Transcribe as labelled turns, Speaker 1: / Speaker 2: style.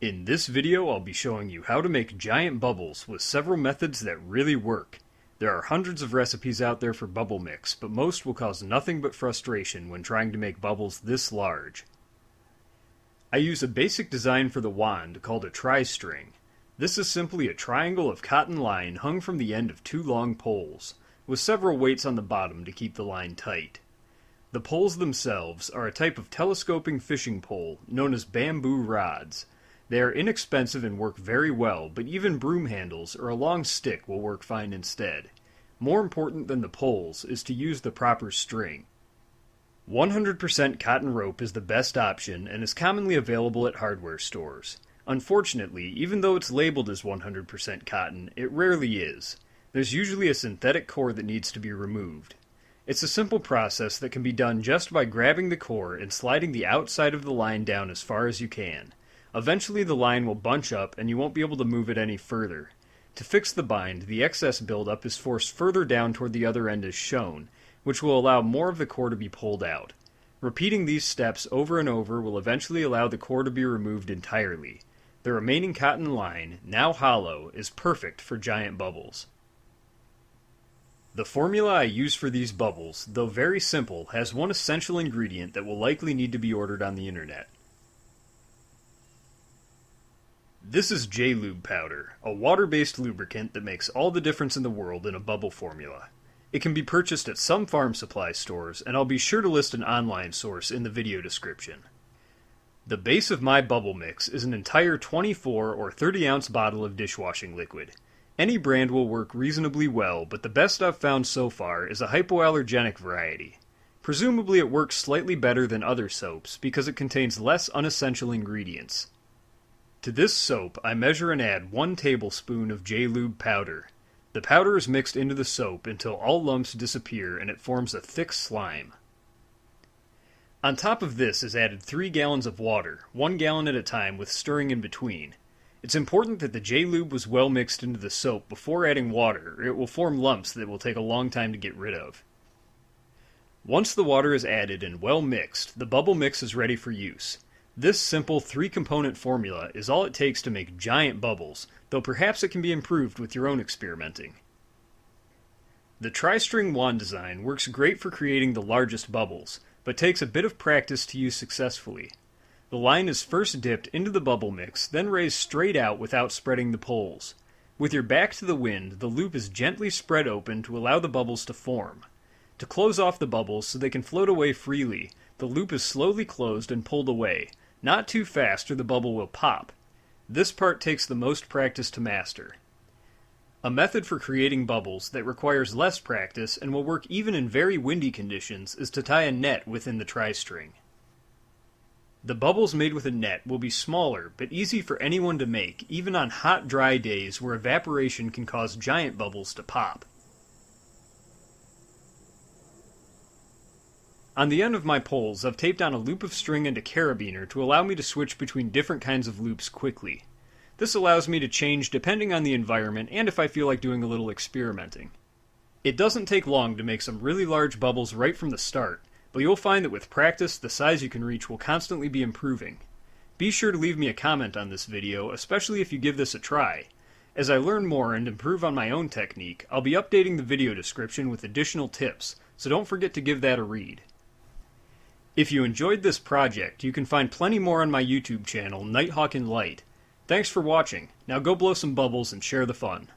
Speaker 1: In this video, I'll be showing you how to make giant bubbles with several methods that really work. There are hundreds of recipes out there for bubble mix, but most will cause nothing but frustration when trying to make bubbles this large. I use a basic design for the wand called a tri-string. This is simply a triangle of cotton line hung from the end of two long poles, with several weights on the bottom to keep the line tight. The poles themselves are a type of telescoping fishing pole known as bamboo rods. They are inexpensive and work very well, but even broom handles or a long stick will work fine instead. More important than the poles is to use the proper string. 100% cotton rope is the best option and is commonly available at hardware stores. Unfortunately, even though it's labeled as 100% cotton, it rarely is. There's usually a synthetic core that needs to be removed. It's a simple process that can be done just by grabbing the core and sliding the outside of the line down as far as you can. Eventually the line will bunch up and you won't be able to move it any further. To fix the bind, the excess buildup is forced further down toward the other end as shown, which will allow more of the core to be pulled out. Repeating these steps over and over will eventually allow the core to be removed entirely. The remaining cotton line, now hollow, is perfect for giant bubbles. The formula I use for these bubbles, though very simple, has one essential ingredient that will likely need to be ordered on the internet. This is J-Lube powder, a water-based lubricant that makes all the difference in the world in a bubble formula. It can be purchased at some farm supply stores, and I'll be sure to list an online source in the video description. The base of my bubble mix is an entire 24 or 30 ounce bottle of dishwashing liquid. Any brand will work reasonably well, but the best I've found so far is a hypoallergenic variety. Presumably it works slightly better than other soaps because it contains less unessential ingredients. To this soap, I measure and add 1 tablespoon of J-Lube powder. The powder is mixed into the soap until all lumps disappear and it forms a thick slime. On top of this is added 3 gallons of water, 1 gallon at a time with stirring in between. It's important that the J-Lube was well mixed into the soap before adding water, or it will form lumps that will take a long time to get rid of. Once the water is added and well mixed, the bubble mix is ready for use. This simple 3-component formula is all it takes to make giant bubbles, though perhaps it can be improved with your own experimenting. The tri-string wand design works great for creating the largest bubbles, but takes a bit of practice to use successfully. The line is first dipped into the bubble mix, then raised straight out without spreading the poles. With your back to the wind, the loop is gently spread open to allow the bubbles to form. To close off the bubbles so they can float away freely, the loop is slowly closed and pulled away. Not too fast or the bubble will pop. This part takes the most practice to master. A method for creating bubbles that requires less practice and will work even in very windy conditions is to tie a net within the tri-string. The bubbles made with a net will be smaller but easy for anyone to make, even on hot, dry days where evaporation can cause giant bubbles to pop. On the end of my poles, I've taped on a loop of string and a carabiner to allow me to switch between different kinds of loops quickly. This allows me to change depending on the environment and if I feel like doing a little experimenting. It doesn't take long to make some really large bubbles right from the start, but you'll find that with practice, the size you can reach will constantly be improving. Be sure to leave me a comment on this video, especially if you give this a try. As I learn more and improve on my own technique, I'll be updating the video description with additional tips, so don't forget to give that a read. If you enjoyed this project, you can find plenty more on my YouTube channel, Nighthawk in Light. Thanks for watching. Now go blow some bubbles and share the fun.